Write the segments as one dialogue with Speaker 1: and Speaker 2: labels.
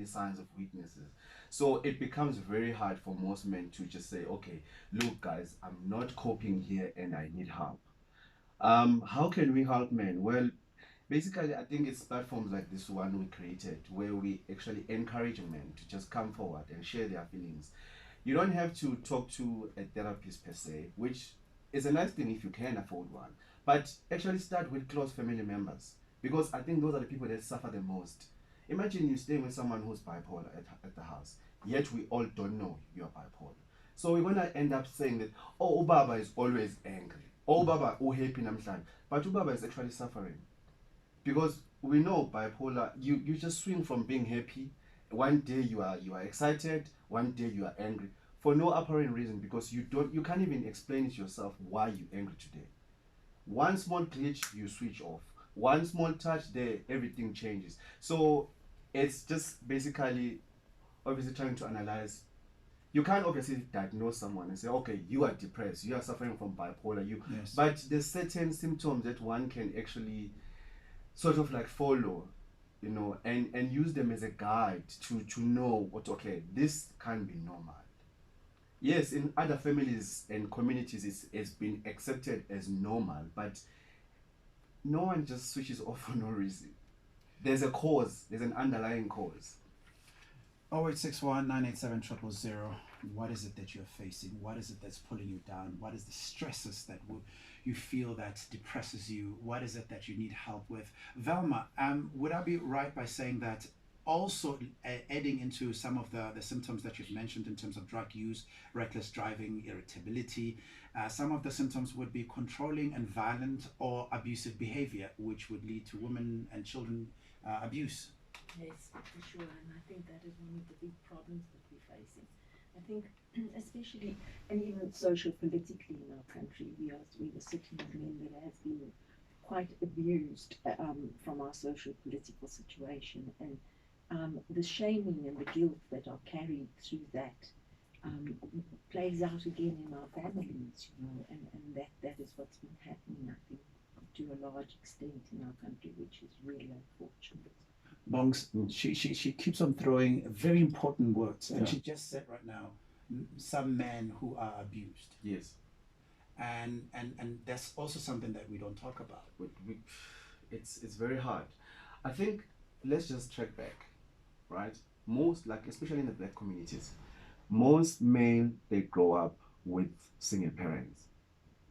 Speaker 1: signs of weaknesses. So it becomes very hard for most men to just say, okay, look, guys, I'm not coping here and I need help. How can we help men? Well, basically, I think it's platforms like this one we created where we actually encourage men to just come forward and share their feelings. You don't have to talk to a therapist per se, which is a nice thing if you can afford one. But actually start with close family members because I think those are the people that suffer the most. Imagine you staying with someone who's bipolar at the house, yet we all don't know you're bipolar. So we're gonna end up saying that, oh, Ubaba is always angry. Oh, Baba, oh, happy namhlanje. But Ubaba is actually suffering because we know bipolar, you just swing from being happy. One day you are excited, one day you are angry for no apparent reason because you can't even explain it yourself why you're angry today. One small glitch, you switch off. One small touch, there everything changes. So it's just basically obviously trying to analyze. You can't obviously diagnose someone and say, okay, you are depressed, you are suffering from bipolar, you.
Speaker 2: Yes.
Speaker 1: But there's certain symptoms that one can actually sort of like follow, and use them as a guide to know what, okay, this can be normal. Yes, in other families and communities it's been accepted as normal, but no one just switches off for no reason. There's a cause, there's an underlying cause.
Speaker 2: 0861 987 000. What is it that you're facing? What is it that's pulling you down? What is the stresses that you feel that depresses you? What is it that you need help with? Velma, would I be right by saying that also adding into some of the symptoms that you've mentioned in terms of drug use, reckless driving, irritability, some of the symptoms would be controlling and violent or abusive behavior, which would lead to women and children abuse?
Speaker 3: Yes, for sure, and I think that is one of the big problems that we're facing. I think, especially and even social politically in our country, we are sitting with men that has been quite abused from our social political situation, and the shaming and the guilt that are carried through that um, plays out again in our families, and that is what's been happening, I think, to a large extent in our country, which is really unfortunate.
Speaker 2: Bongs, she keeps on throwing very important words, and
Speaker 1: Yeah.
Speaker 2: she just said right now, some men who are abused,
Speaker 1: Yes.
Speaker 2: and that's also something that we don't talk about.
Speaker 1: It's very hard. I think let's just track back, right? Most, like especially in the black communities, most men they grow up with single parents,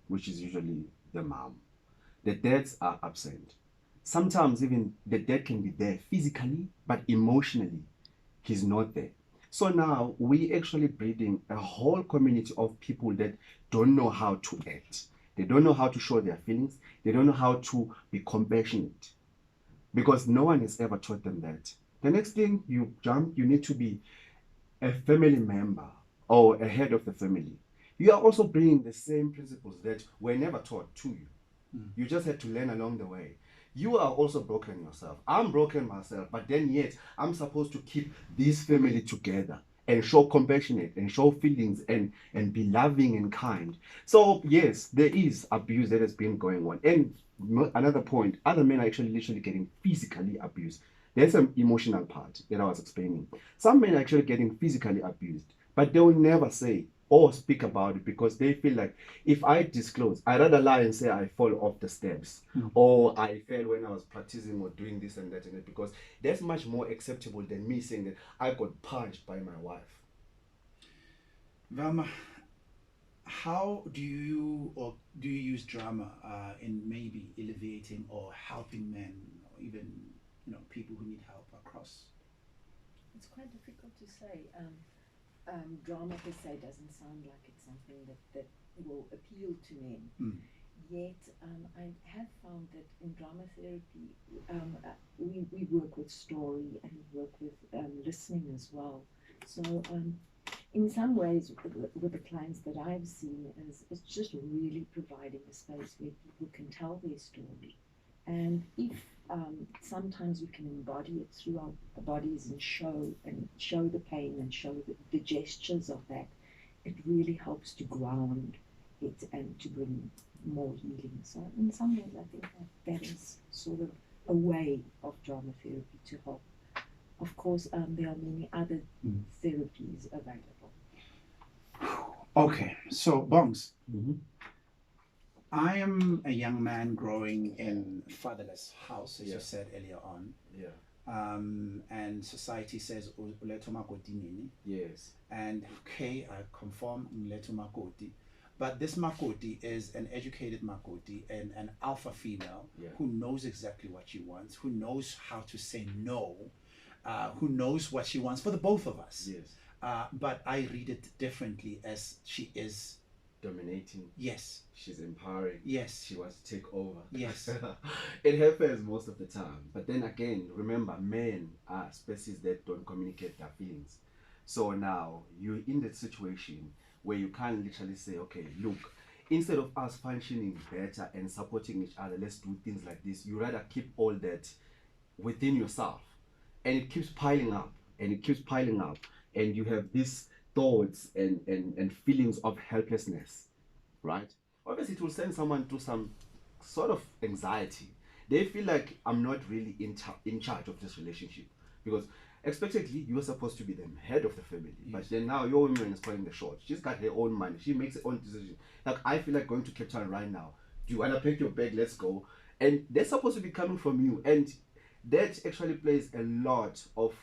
Speaker 1: which is usually the mom. The dads are absent. Sometimes even the dad can be there physically, but emotionally, he's not there. So now we actually breeding a whole community of people that don't know how to act. They don't know how to show their feelings. They don't know how to be compassionate because no one has ever taught them that. The next thing you jump, you need to be a family member or a head of the family. You are also bringing the same principles that were never taught to you. You just had to learn along the way. You are also broken yourself. I'm broken myself, but then yet I'm supposed to keep this family together and show compassionate and show feelings and be loving and kind. So yes, there is abuse that has been going on. And another point, other men are actually literally getting physically abused. There's an emotional part that I was explaining. Some men are actually getting physically abused, but they will never say or speak about it because they feel like if I disclose, I'd rather lie and say I fall off the steps or I fell when I was practicing or doing this and that because that's much more acceptable than me saying that I got punched by my wife.
Speaker 2: Velma, how do you use drama in maybe alleviating or helping men or even people who need help across?
Speaker 3: It's quite difficult to say. Drama per se doesn't sound like it's something that will appeal to men.
Speaker 2: Mm.
Speaker 3: Yet, I have found that in drama therapy, we work with story and we work with listening as well. So, in some ways, with the clients that I've seen, is it's just really providing a space where people can tell their story. And if sometimes we can embody it through our bodies and show the pain and show the gestures of that, it really helps to ground it and to bring more healing. So in some ways, I think that is sort of a way of drama therapy to help of course, there are many other therapies available.
Speaker 2: Okay, so Bongs,
Speaker 1: Mm-hmm.
Speaker 2: I am a young man growing in fatherless house, as
Speaker 1: Yeah.
Speaker 2: you said earlier on.
Speaker 1: Yeah.
Speaker 2: And society says uletho makoti nini,
Speaker 1: Yes.
Speaker 2: and okay, I conform uletho makoti, but this makoti is an educated makoti and an alpha female
Speaker 1: Yeah.
Speaker 2: who knows exactly what she wants, who knows how to say no, who knows what she wants for the both of us.
Speaker 1: Yes.
Speaker 2: But I read it differently, as she is,
Speaker 1: Dominating.
Speaker 2: yes,
Speaker 1: She's empowering.
Speaker 2: yes,
Speaker 1: She wants to take over.
Speaker 2: yes,
Speaker 1: It happens most of the time. But then again, remember, men are species that don't communicate their feelings. So now you're in that situation where you can't literally say, okay, look, instead of us functioning better and supporting each other, let's do things like this. You rather keep all that within yourself. And it keeps piling up and it keeps piling up. And you have these thoughts and feelings of helplessness, right? Obviously, it will send someone to some sort of anxiety. They feel like I'm not really in charge of this relationship because expectedly you're supposed to be the head of the family, but then now your woman is calling the shots. She's got her own money. She makes her own decision. Like I feel like going to Cape Town right now. Do you wanna pack your bag? Let's go. And they're supposed to be coming from you, and that actually plays a lot of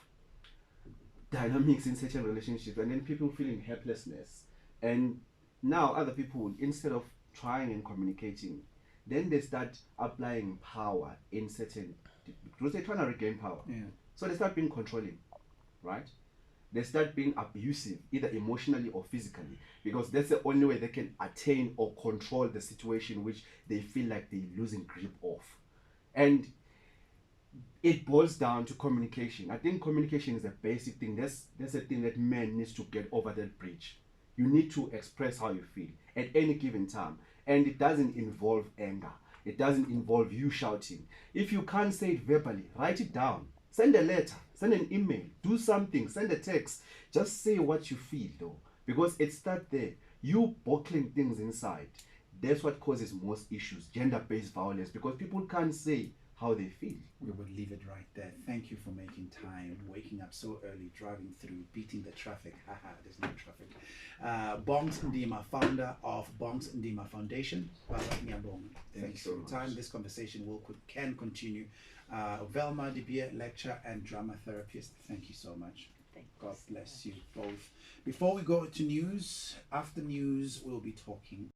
Speaker 1: dynamics in certain relationships, and then people feeling helplessness. And now other people, instead of trying and communicating, then they start applying power in certain, because they're trying to regain power.
Speaker 2: yeah,
Speaker 1: So they start being controlling, right? They start being abusive, either emotionally or physically, because that's the only way they can attain or control the situation which they feel like they're losing grip of. And it boils down to communication. I think communication is a basic thing. That's a thing that men needs to get over that bridge. You need to express how you feel at any given time, and it doesn't involve anger. It doesn't involve you shouting. If you can't say it verbally, write it down. Send a letter, send an email, do something, send a text. Just say what you feel though, because it starts there. You bottling things inside. That's what causes most issues, gender-based violence, because people can't say how they feel.
Speaker 2: we would leave it right there. Thank you for making time, waking up so early, driving through, beating the traffic. Haha, there's no traffic. Bongs Ndima, founder of Bongs Ndima Foundation. Baba Ngiyabonga. Thanks
Speaker 1: so
Speaker 2: for your time.
Speaker 1: much.
Speaker 2: This conversation can continue. Velma De Beer, lecturer and drama therapist. Thank you so much.
Speaker 3: Thank you
Speaker 2: God
Speaker 3: so
Speaker 2: bless
Speaker 3: much.
Speaker 2: you both. Before we go to news, after news, we'll be talking